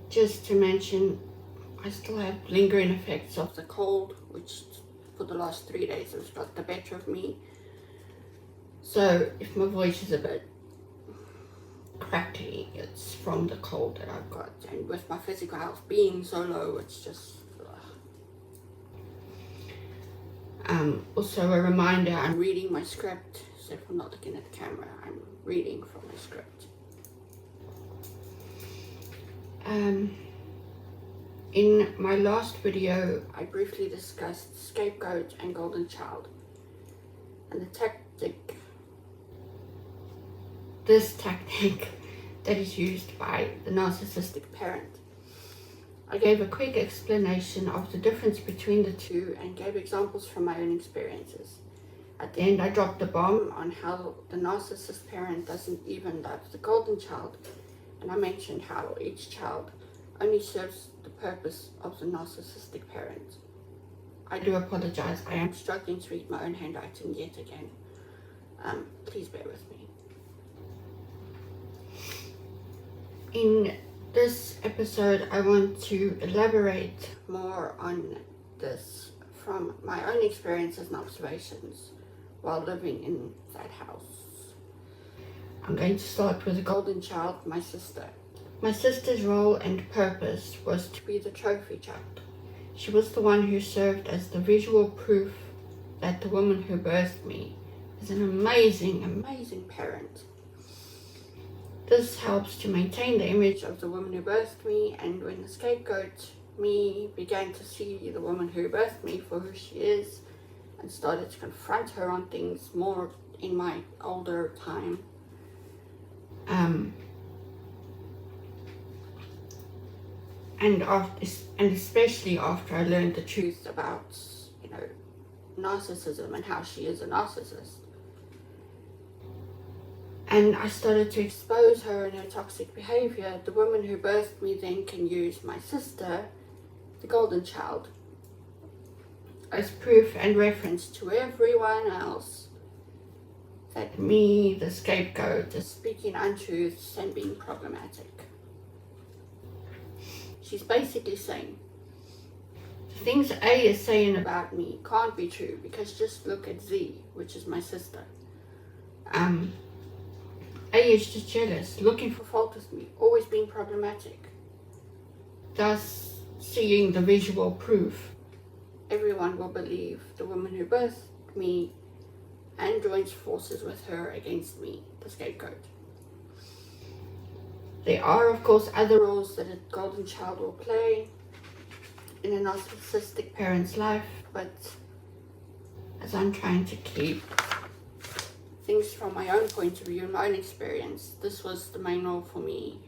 Just to mention, I still have lingering effects of the cold, which for the last 3 days has got the better of me. So if my voice is a bit crackly, it's from the cold that I've got, and with my physical health being so low, it's just also a reminder, I'm reading my script, so if I'm not looking at the camera, I'm reading from my script. In my last video, I briefly discussed Scapegoat and Golden Child, and this tactic that is used by the narcissistic parent. I gave a quick explanation of the difference between the two and gave examples from my own experiences. At the end, I dropped the bomb on how the narcissist parent doesn't even love the golden child, and I mentioned how each child only serves the purpose of the narcissistic parent. I do apologize, I am struggling to read my own handwriting yet again. Please bear with me. In this episode, I want to elaborate more on this from my own experiences and observations while living in that house. I'm going to start with the golden child, my sister. My sister's role and purpose was to be the trophy child. She was the one who served as the visual proof that the woman who birthed me is an amazing, amazing parent. This helps to maintain the image of the woman who birthed me, and when the scapegoat, me, began to see the woman who birthed me for who she is and started to confront her on things more in my older time, and especially after I learned the truth about, narcissism and how she is a narcissist. And I started to expose her and her toxic behavior. The woman who birthed me then can use my sister, the golden child, as proof and reference to everyone else that me, the scapegoat, is speaking untruths and being problematic. She's basically saying, the things A is saying about me can't be true because just look at Z, which is my sister. A is just jealous, looking for fault with me, always being problematic. Thus, seeing the visual proof, everyone will believe the woman who birthed me and joins forces with her against me, the scapegoat. There are, of course, other roles that a golden child will play in a narcissistic parent's life, but as I'm trying to keep things from my own point of view and my own experience, this was the main role for me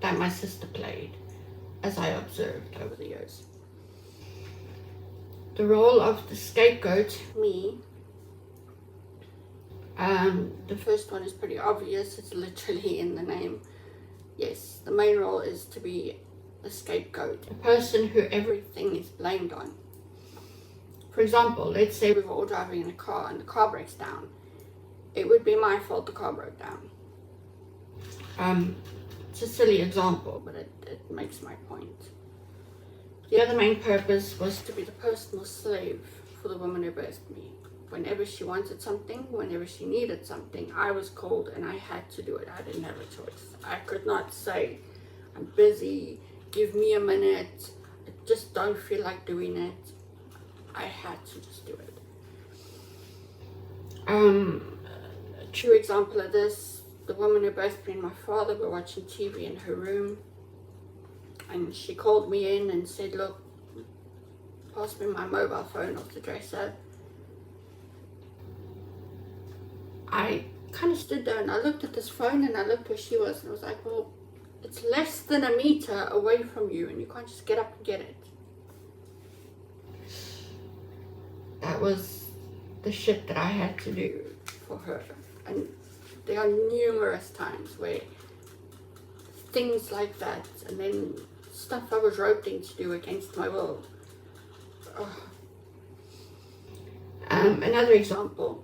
that my sister played, as I observed over the years. The role of the scapegoat, me, the first one is pretty obvious, it's literally in the name. Yes, the main role is to be the scapegoat, a person who everything is blamed on. For example, let's say we were all driving in a car and the car breaks down. It would be my fault the car broke down. It's a silly example, but it makes my point. The other main purpose was to be the personal slave for the woman who birthed me. Whenever she wanted something, whenever she needed something, I was called and I had to do it. I didn't have a choice. I could not say, I'm busy, give me a minute, I just don't feel like doing it. I had to just do it. A true example of this, the woman who birthed me and my father were watching TV in her room, and she called me in and said, look, pass me my mobile phone off the dresser. I kind of stood there and I looked at this phone and I looked where she was and I was like, well, it's less than a meter away from you and you can't just get up and get it. That was the shit that I had to do for her. And there are numerous times where things like that, and then stuff I was roped in to do against my will. Another example,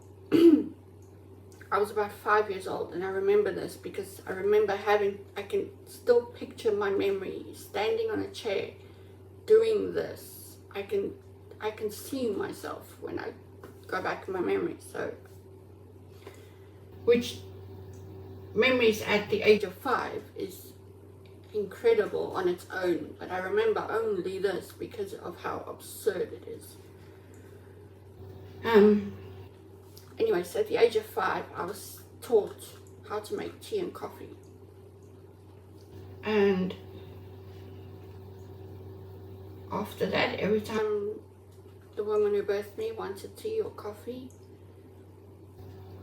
I was about 5 years old, and I remember this because I remember I can still picture my memory standing on a chair doing this. I can see myself when I go back in my memory. So, which memories at the age of 5 is incredible on its own, but I remember only this because of how absurd it is. Anyway, so at the age of 5, I was taught how to make tea and coffee. And after that, every time the woman who birthed me wanted tea or coffee,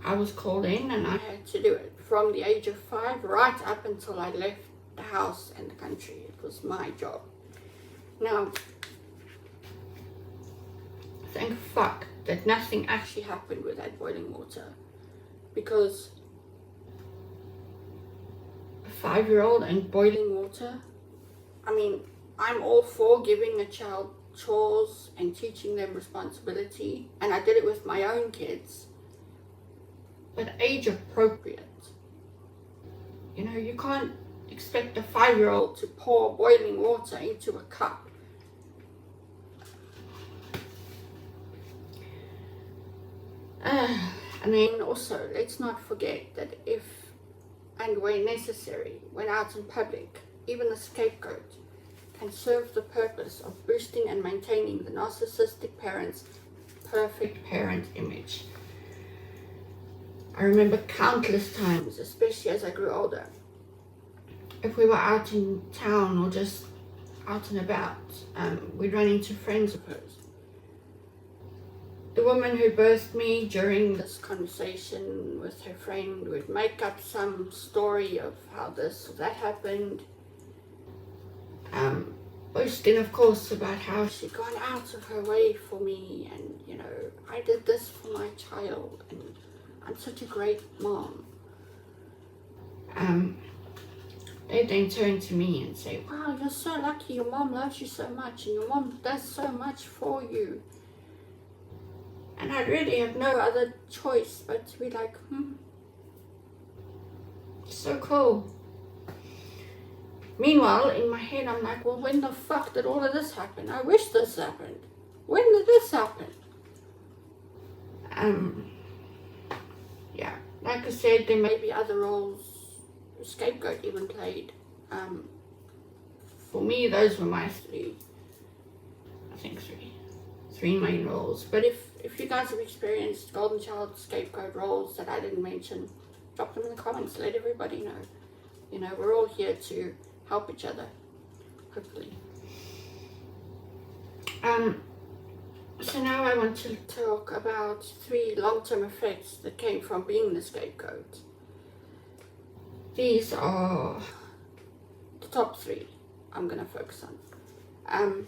I was called in and I had to do it from the age of 5 right up until I left the house and the country. It was my job. Now, thank fuck that nothing actually happened with that boiling water, because a 5-year-old and boiling water, I mean, I'm all for giving a child chores and teaching them responsibility, and I did it with my own kids, but age appropriate. You know, you can't expect a 5-year-old to pour boiling water into a cup. And then also, let's not forget that if and where necessary, when out in public, even the scapegoat can serve the purpose of boosting and maintaining the narcissistic parent's perfect parent image. I remember countless times, especially as I grew older, if we were out in town or just out and about, we'd run into friends of hers. The woman who birthed me, during this conversation with her friend, would make up some story of how this or that happened, boasting, of course, about how she'd gone out of her way for me, and, you know, I did this for my child, and I'm such a great mom. They then turn to me and say, wow, you're so lucky, your mom loves you so much, and your mom does so much for you. And I really have no other choice but to be like, so cool. Meanwhile, in my head, I'm like, well, when the fuck did all of this happen? I wish this happened. When did this happen? Yeah, like I said, there may be other roles Scapegoat even played. For me, those were my three main roles. But if you guys have experienced golden child, scapegoat roles that I didn't mention, drop them in the comments. Let everybody know. You know, we're all here to help each other, hopefully. So now I want to talk about 3 long-term effects that came from being the scapegoat. These are the top 3 I'm going to focus on.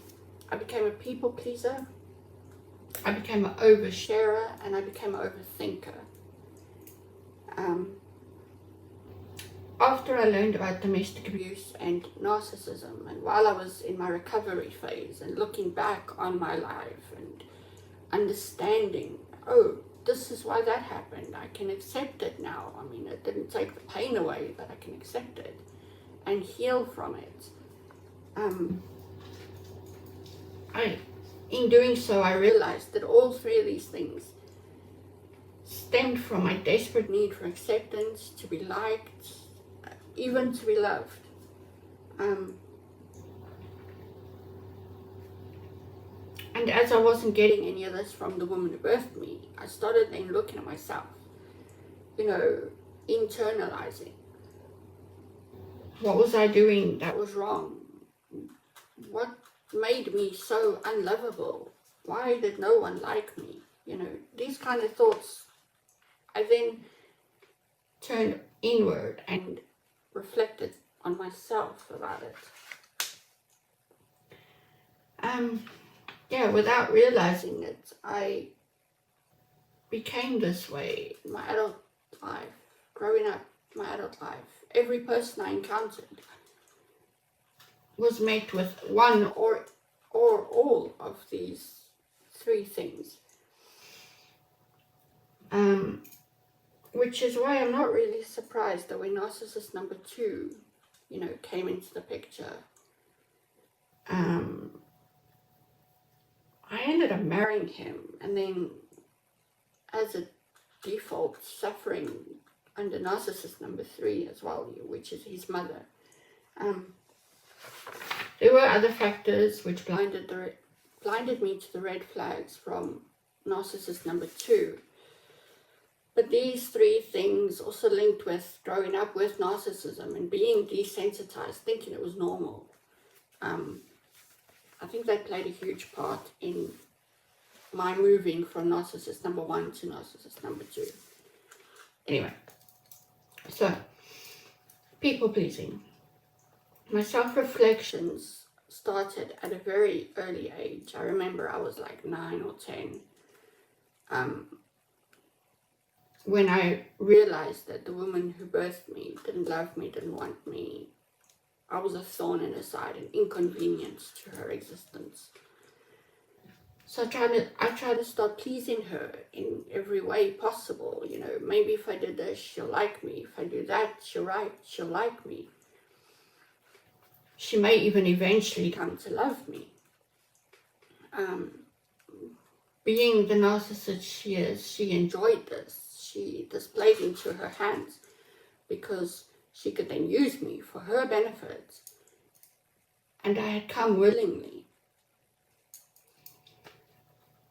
I became a people pleaser, I became an oversharer, and I became an overthinker. After I learned about domestic abuse and narcissism, and while I was in my recovery phase and looking back on my life and understanding, oh, this is why that happened, I can accept it now. I mean, it didn't take the pain away, but I can accept it and heal from it. In doing so, I realized that all 3 of these things stemmed from my desperate need for acceptance, to be liked, even to be loved. And as I wasn't getting any of this from the woman who birthed me, I started then looking at myself, you know, internalizing. What was I doing that was wrong? What made me so unlovable? Why did no one like me? You know, these kind of thoughts. I then turned inward and reflected on myself about it. Yeah, without realizing it, I became this way in my adult life, growing up, my adult life. Every person I encountered was met with one or all of these 3 things. which is why I'm not really surprised that when narcissist number 2, came into the picture, I ended up marrying him, and then as a default suffering under narcissist number 3 as well, which is his mother. There were other factors which blinded me to the red flags from narcissist number 2. But these 3 things also linked with growing up with narcissism and being desensitized, thinking it was normal. I think that played a huge part in my moving from narcissist number 1 to narcissist number 2. Anyway, so people pleasing. My self-reflections started at a very early age. I remember I was like 9 or 10. When I realized that the woman who birthed me didn't love me, didn't want me, I was a thorn in her side, an inconvenience to her existence. So I tried to start pleasing her in every way possible. Maybe if I did this, she'll like me. If I do that, she'll like me. She may even eventually come to love me. Being the narcissist she is, she enjoyed this. She displayed into her hands because she could then use me for her benefit. And I had come willingly.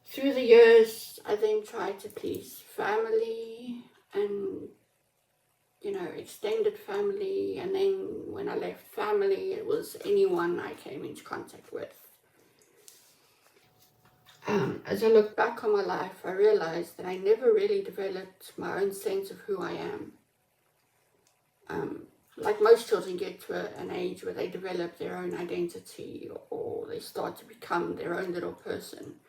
Through the years, I then tried to please family and, extended family. And then when I left family, it was anyone I came into contact with. As I look back on my life, I realized that I never really developed my own sense of who I am. Like most children get to an age where they develop their own identity or they start to become their own little person.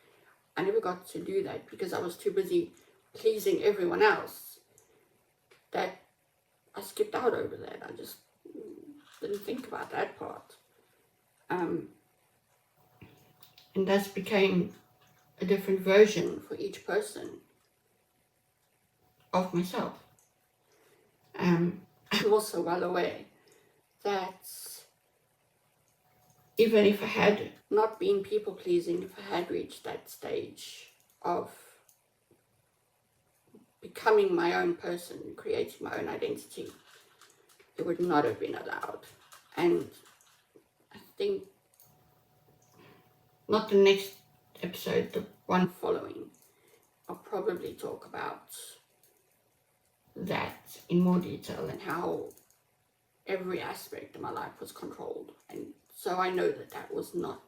I never got to do that because I was too busy pleasing everyone else that I skipped out over that. I just didn't think about that part. And thus became a different version for each person of myself. I'm also well aware that even if I had not been people-pleasing, if I had reached that stage of becoming my own person, creating my own identity, it would not have been allowed. And I think not the next episode, the one following, I'll probably talk about that in more detail and how every aspect of my life was controlled. And so I know that was not,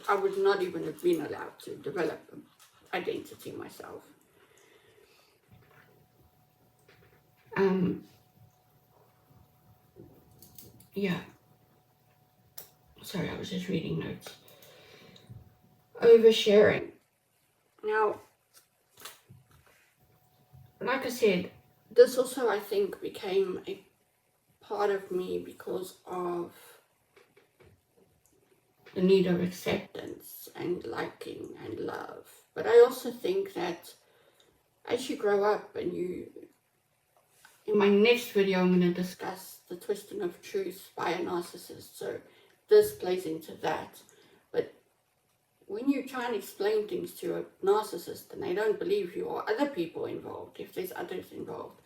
I would not even have been allowed to develop an identity myself. Yeah. Sorry, I was just reading notes. Oversharing. Now, like I said, this also, I think, became a part of me because of the need of acceptance and liking and love. But I also think that as you grow up and in my next video, I'm going to discuss the twisting of truth by a narcissist. So this plays into that. But when you try and explain things to a narcissist and they don't believe you, or other people involved, if there's others involved,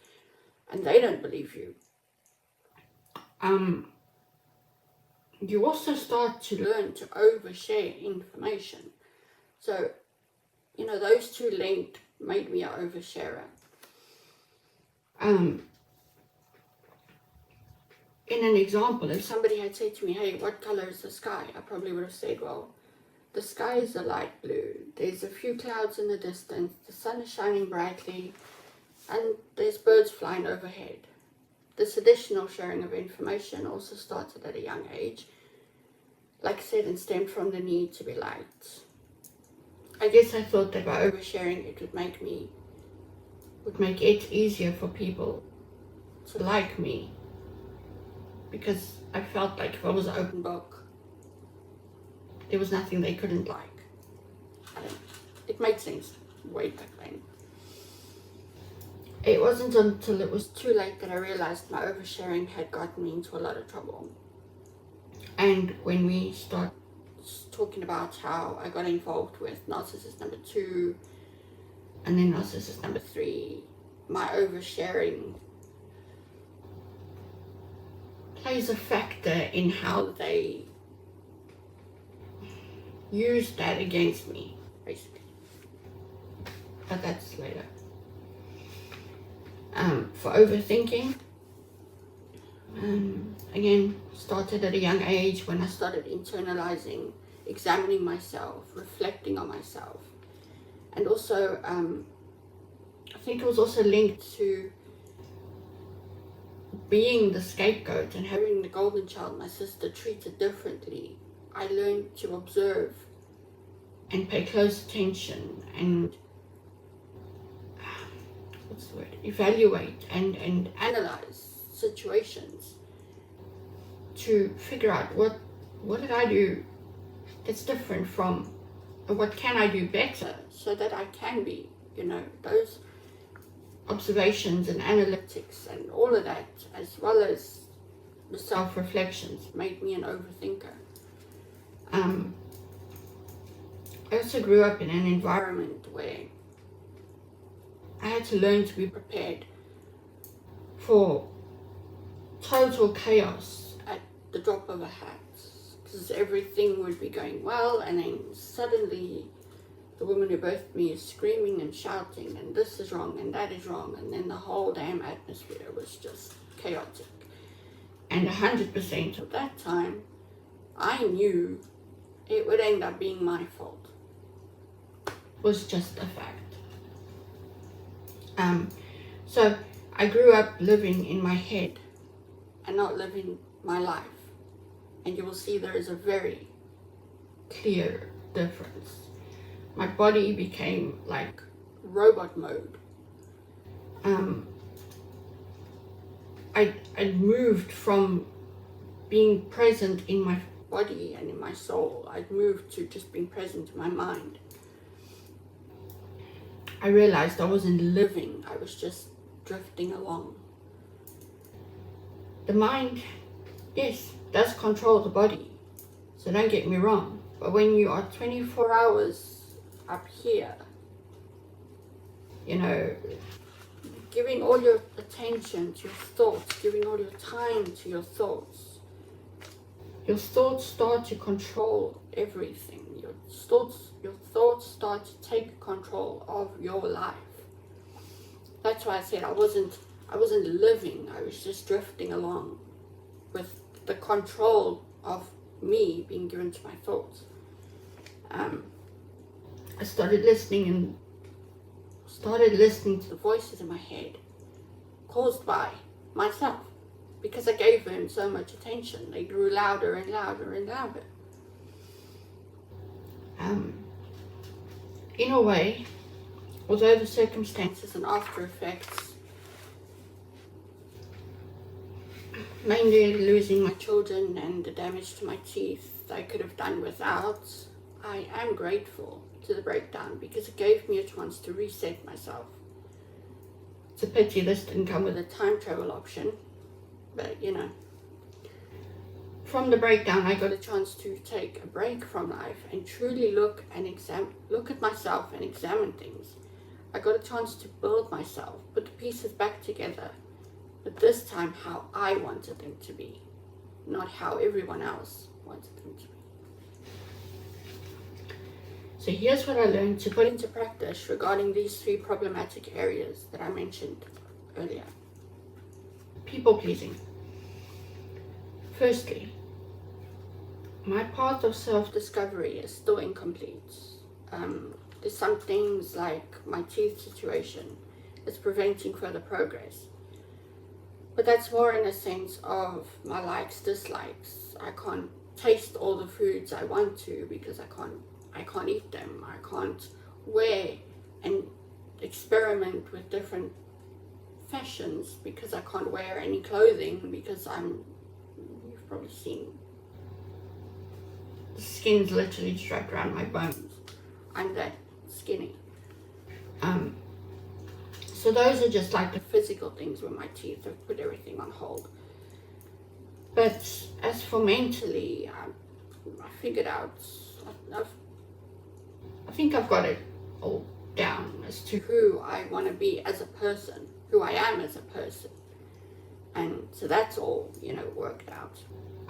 and they don't believe you, you also start to learn to overshare information. So, those two linked made me an oversharer. In an example, if somebody had said to me, hey, what color is the sky? I probably would have said, well, the sky is a light blue. There's a few clouds in the distance. The sun is shining brightly. And there's birds flying overhead. This additional sharing of information also started at a young age. Like I said, and stemmed from the need to be liked. I guess I thought that by oversharing it would make it easier for people to like me. Because I felt like if I was an open book, there was nothing they couldn't like. It made sense way back then. It wasn't until it was too late that I realized my oversharing had gotten me into a lot of trouble. And when we start talking about how I got involved with narcissist number 2 and then narcissist number 3, my oversharing plays a factor in how they use that against me, basically. But that's later. For overthinking, again, started at a young age when I started internalizing, examining myself, reflecting on myself. And also, I think it was also linked to being the scapegoat and having the golden child, my sister, treated differently. I learned to observe and pay close attention and evaluate and analyze situations to figure out what did I do that's different from, or what can I do better so that I can be, those observations and analytics and all of that, as well as the self-reflections, made me an overthinker. I also grew up in an environment where I had to learn to be prepared for total chaos at the drop of a hat, because everything would be going well, and then suddenly the woman who birthed me is screaming and shouting, and this is wrong and that is wrong, and then the whole damn atmosphere was just chaotic. And 100% of that time, I knew it would end up being my fault. It was just a fact. So I grew up living in my head and not living my life. And you will see there is a very clear difference. My body became like robot mode. I moved from being present in my body and in my soul. I'd moved to just being present in my mind. I realized I wasn't living, I was just drifting along. The mind, yes, does control the body, so don't get me wrong. But when you are 24 hours up here, giving all your attention to your thoughts, giving all your time to your thoughts start to control everything. Your thoughts start to take control of your life. That's why I said I wasn't living, I was just drifting along with the control of me being given to my thoughts. I started listening to the voices in my head caused by myself, because I gave them so much attention. They grew louder and louder and louder. In a way, although the circumstances and after effects, mainly losing my children and the damage to my teeth, I could have done without, I am grateful to the breakdown because it gave me a chance to reset myself. It's a pity this didn't come with a time travel option, but from the breakdown I got a chance to take a break from life and truly look at myself and examine things. I got a chance to build myself, put the pieces back together, but this time how I wanted them to be, not how everyone else wanted them to be. So here's what I learned to put into practice regarding these 3 problematic areas that I mentioned earlier. People pleasing. Firstly, my path of self-discovery is still incomplete. There's some things like my teeth situation that's preventing further progress. But that's more in a sense of my likes, dislikes. I can't taste all the foods I want to because I can't eat them. I can't wear and experiment with different fashions because I can't wear any clothing because you've probably seen, the skin's literally strapped around my bones. I'm that skinny. So those are just like the physical things where my teeth have put everything on hold. But as for mentally, I figured out, I think I've got it all down as to who I want to be as a person, who I am as a person. And so that's all, worked out.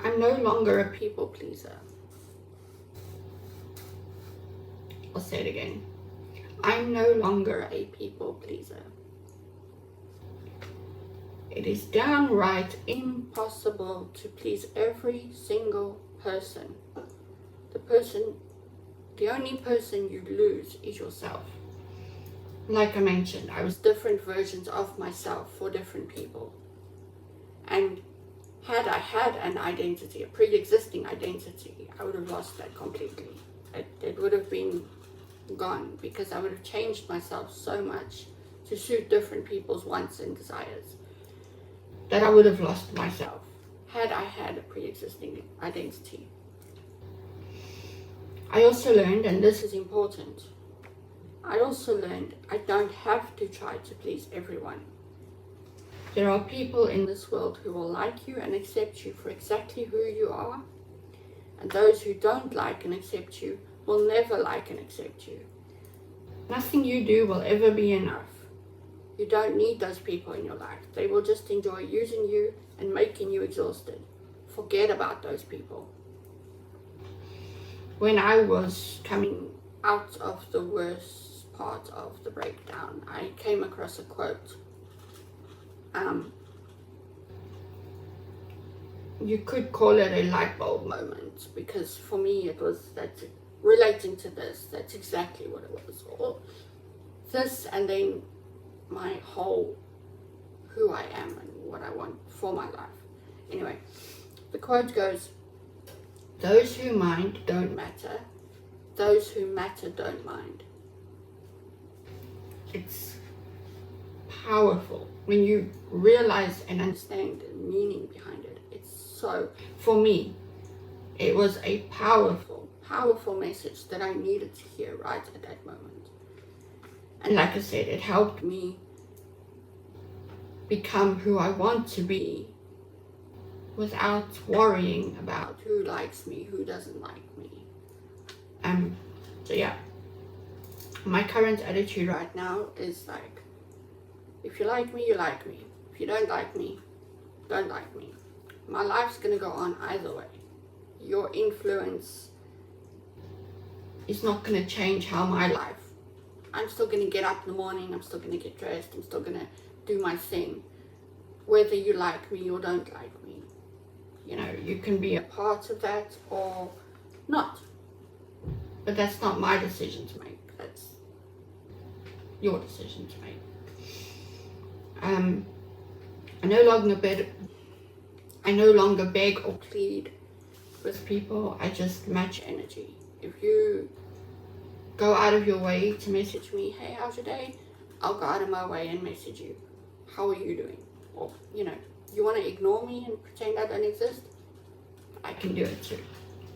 I'm no longer a people pleaser. I'll say it again. I'm no longer a people pleaser. It is downright impossible to please every single person. The only person you lose is yourself. Like I mentioned, I was different versions of myself for different people. And had I had an identity, a pre-existing identity, I would have lost that completely. It would have been gone, because I would have changed myself so much to suit different people's wants and desires that I would have lost myself had I had a pre-existing identity. I also learned, and this is important, I don't have to try to please everyone. There are people in this world who will like you and accept you for exactly who you are, and those who don't like and accept you will never like and accept you. Nothing you do will ever be enough. You don't need those people in your life. They will just enjoy using you and making you exhausted. Forget about those people. When I was coming out of the worst part of the breakdown, I came across a quote. You could call it a light bulb moment, because for me it was that relating to this, that's exactly what it was. All this, and then my whole who I am and what I want for my life. Anyway, the quote goes, "Those who mind don't matter. Those who matter don't mind." It's powerful when you realize and understand the meaning behind it. It's so, for me, it was a powerful message that I needed to hear right at that moment. And like I said, it helped me become who I want to be without worrying about who likes me, who doesn't like me. So yeah, my current attitude right now is like, if you like me, you like me. If you don't like me, don't like me. My life's gonna go on either way. Your influence is not gonna change how my life. I'm still gonna get up in the morning, I'm still gonna get dressed, I'm still gonna do my thing, whether you like me or don't like me. You can be a part of that or not. But that's not my decision to make. That's your decision to make. I no longer beg or plead with people. I just match energy. If you go out of your way to message me, "Hey, how's your day?" I'll go out of my way and message you, "How are you doing?" Or, you want to ignore me and pretend I don't exist? I can do it too.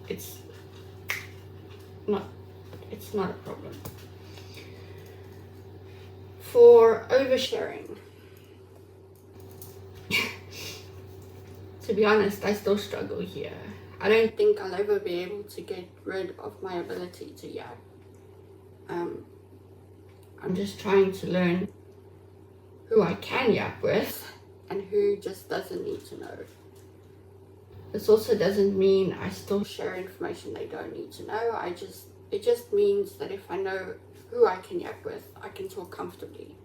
It's not a problem. For oversharing, to be honest, I still struggle here. I don't think I'll ever be able to get rid of my ability to yap. I'm just trying to learn who I can yap with and who just doesn't need to know. This also doesn't mean I still share information they don't need to know. It just means that if I know who I can yap with, I can talk comfortably.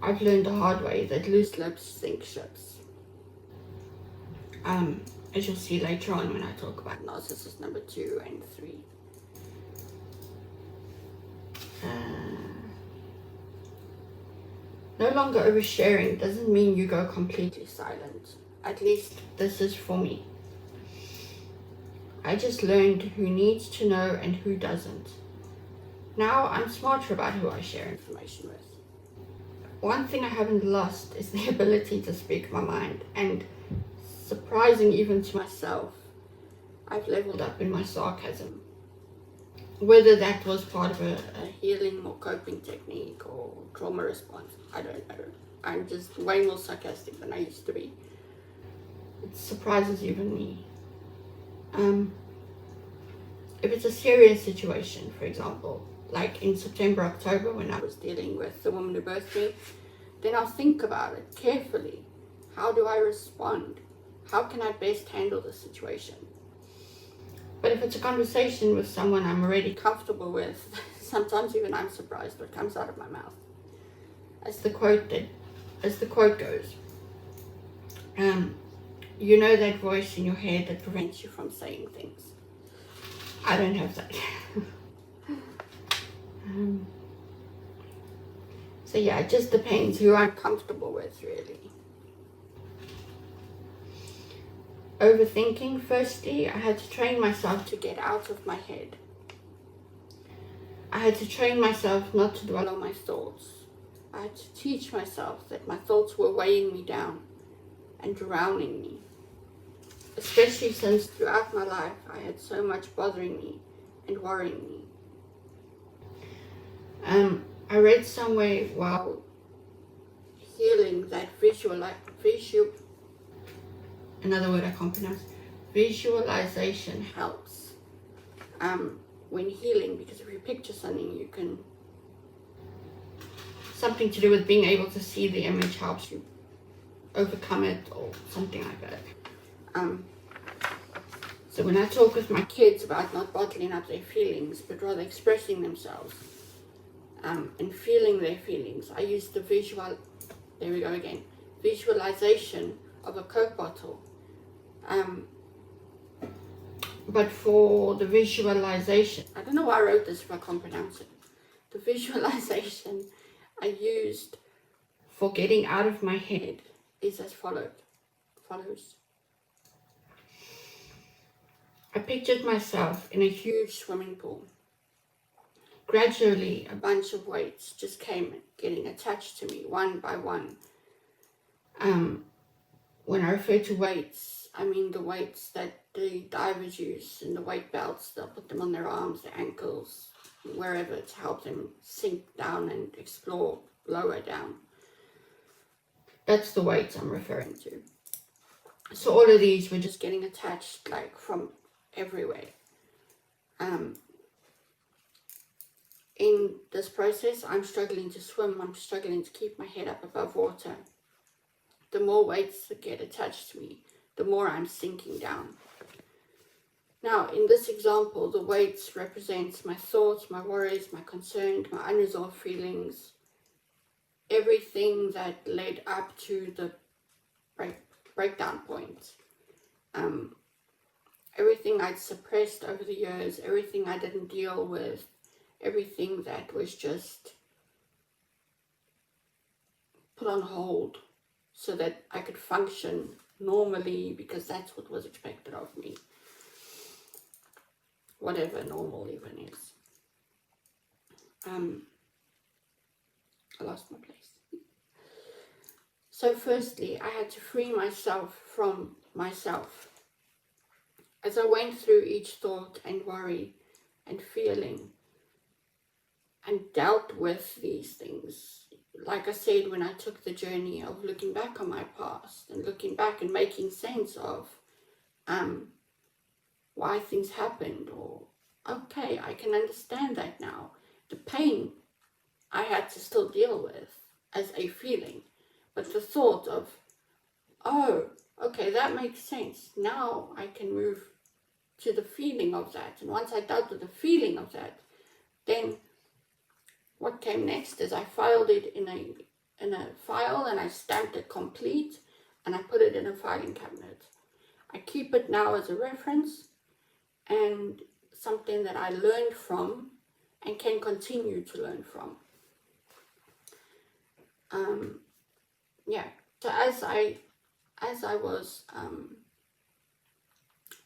I've learned the hard way that loose lips sink ships. As you'll see later on when I talk about narcissist number 2 and 3. No longer oversharing doesn't mean you go completely silent. At least this is for me. I just learned who needs to know and who doesn't. Now I'm smarter about who I share information with. One thing I haven't lost is the ability to speak my mind, and surprising even to myself, I've leveled up in my sarcasm. Whether that was part of a healing or coping technique or trauma response, I don't know. I'm just way more sarcastic than I used to be. It surprises even me. If it's a serious situation, for example, like in September, October, when I was dealing with the woman who birthed me, then I'll think about it carefully. How do I respond? How can I best handle the situation? But if it's a conversation with someone I'm already comfortable with, sometimes even I'm surprised what comes out of my mouth. As the quote goes, you know that voice in your head that prevents you from saying things. I don't have that. So yeah, it just depends who I'm comfortable with, really. Overthinking, firstly, I had to train myself to get out of my head. I had to train myself not to dwell on my thoughts. I had to teach myself that my thoughts were weighing me down and drowning me. Especially since throughout my life I had so much bothering me and worrying me. I read somewhere while healing that another word I can't pronounce, visualization helps when healing, because if you picture something, you can, something to do with being able to see the image helps you overcome it or something like that. So when I talk with my kids about not bottling up their feelings, but rather expressing themselves and feeling their feelings, I use the visualization of a Coke bottle. But for the visualization, I don't know why I wrote this if I can't pronounce it. The visualization I used for getting out of my head is as follows. I pictured myself in a huge swimming pool. Gradually, a bunch of weights just came getting attached to me one by one. When I refer to weights, I mean the weights that the divers use and the weight belts. They'll put them on their arms, their ankles, wherever to help them sink down and explore lower down. That's the weights I'm referring to. So all of these were just getting attached like from everywhere. In this process, I'm struggling to swim. I'm struggling to keep my head up above water. The more weights that get attached to me, the more I'm sinking down. Now, in this example, the weights represents my thoughts, my worries, my concerns, my unresolved feelings, everything that led up to the breakdown point. Everything I'd suppressed over the years, everything I didn't deal with, everything that was just put on hold so that I could function normally, because that's what was expected of me. Whatever normal even is. I lost my place. So firstly, I had to free myself from myself. As I went through each thought and worry and feeling and dealt with these things, like I said, when I took the journey of looking back on my past and looking back and making sense of why things happened, or okay, I can understand that now. The pain I had to still deal with as a feeling, but the thought of, oh, okay, that makes sense. Now I can move to the feeling of that. And once I dealt with the feeling of that, then what came next is I filed it in a file, and I stamped it complete, and I put it in a filing cabinet. I keep it now as a reference and something that I learned from and can continue to learn from. So as I was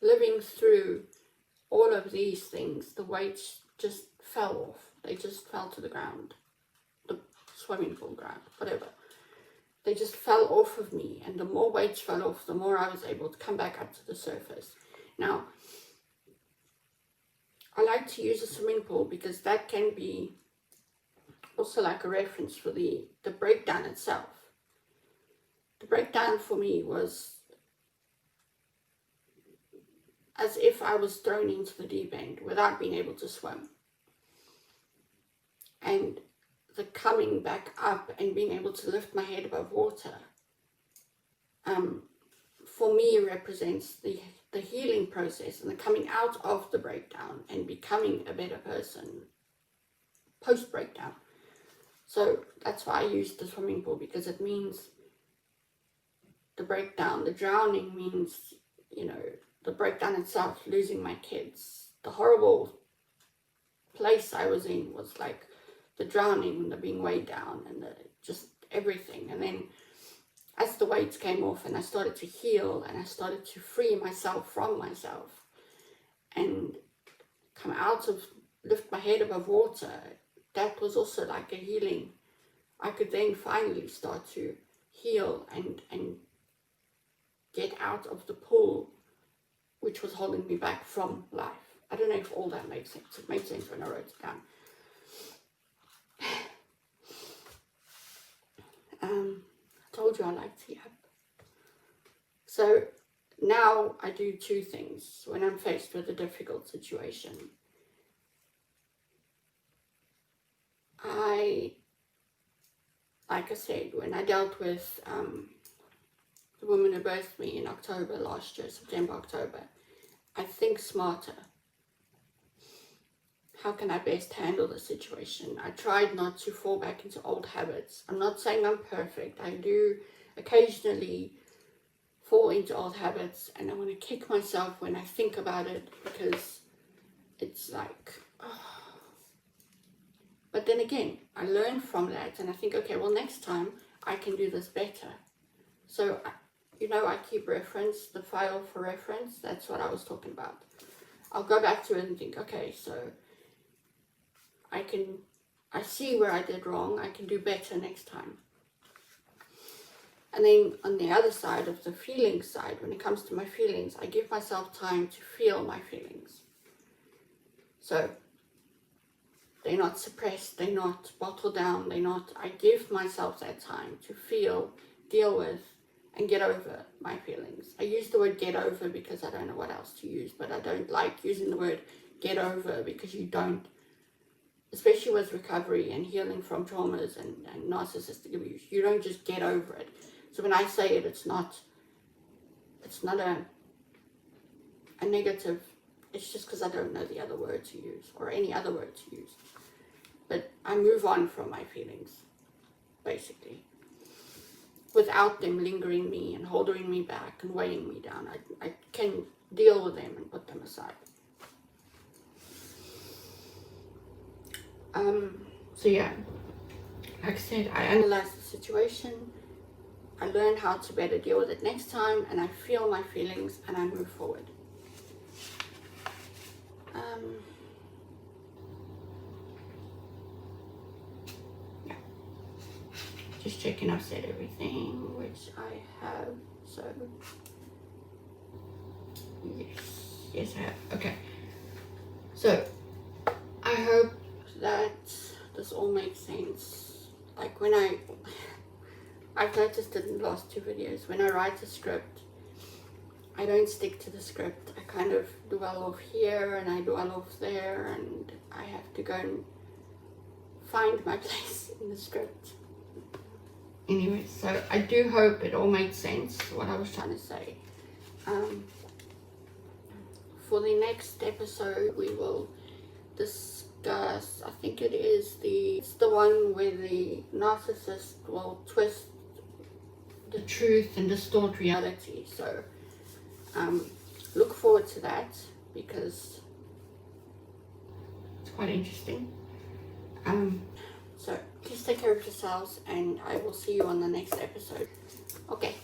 living through all of these things, the weights just fell off. They just fell to the ground, the swimming pool ground, whatever. They just fell off of me, and the more weights fell off, the more I was able to come back up to the surface. Now, I like to use a swimming pool because that can be also like a reference for the breakdown itself. The breakdown for me was as if I was thrown into the deep end without being able to swim. And the coming back up and being able to lift my head above water, for me represents the healing process and the coming out of the breakdown and becoming a better person post-breakdown. So that's why I use the swimming pool, because it means the breakdown. The drowning means, the breakdown itself, losing my kids. The horrible place I was in was like the drowning, the being weighed down, and just everything. And then as the weights came off and I started to heal and I started to free myself from myself and come out of, lift my head above water, that was also like a healing. I could then finally start to heal and get out of the pool which was holding me back from life. I don't know if all that makes sense. It made sense when I wrote it down. I told you I like tea up. So now I do two things when I'm faced with a difficult situation. Like I said, when I dealt with the woman who birthed me in October last year, September, October, I think smarter. How can I best handle the situation? I tried not to fall back into old habits. I'm not saying I'm perfect. I do occasionally fall into old habits, and I want to kick myself when I think about it, because it's like, oh. But then again, I learn from that and I think, okay, well, next time I can do this better. So, I keep reference, the file for reference. That's what I was talking about. I'll go back to it and think, okay, so I see where I did wrong. I can do better next time. And then on the other side of the feelings side, when it comes to my feelings, I give myself time to feel my feelings. So they're not suppressed, they're not bottled down, I give myself that time to feel, deal with, and get over my feelings. I use the word get over because I don't know what else to use, but I don't like using the word get over, because you don't, especially with recovery and healing from traumas and narcissistic abuse, you don't just get over it. So when I say it, it's not a negative. It's just because I don't know the other word to use, or any other word to use. But I move on from my feelings, basically, without them lingering me and holding me back and weighing me down. I can deal with them and put them aside. So yeah, like I said, I analyze the situation, I learn how to better deal with it next time, and I feel my feelings and I move forward. Yeah, just checking I've said everything, which I have. So yes I have. Okay, so I hope that this all makes sense. Like when I've noticed it in the last two videos, when I write a script, I don't stick to the script. I kind of dwell off here and I dwell off there, and I have to go and find my place in the script. Anyway, so I do hope it all made sense, what I was trying to say. For the next episode, we will discuss, I think it's the one where the narcissist will twist the truth and distort reality. So look forward to that, because it's quite interesting. So please take care of yourselves, and I will see you on the next episode. Okay.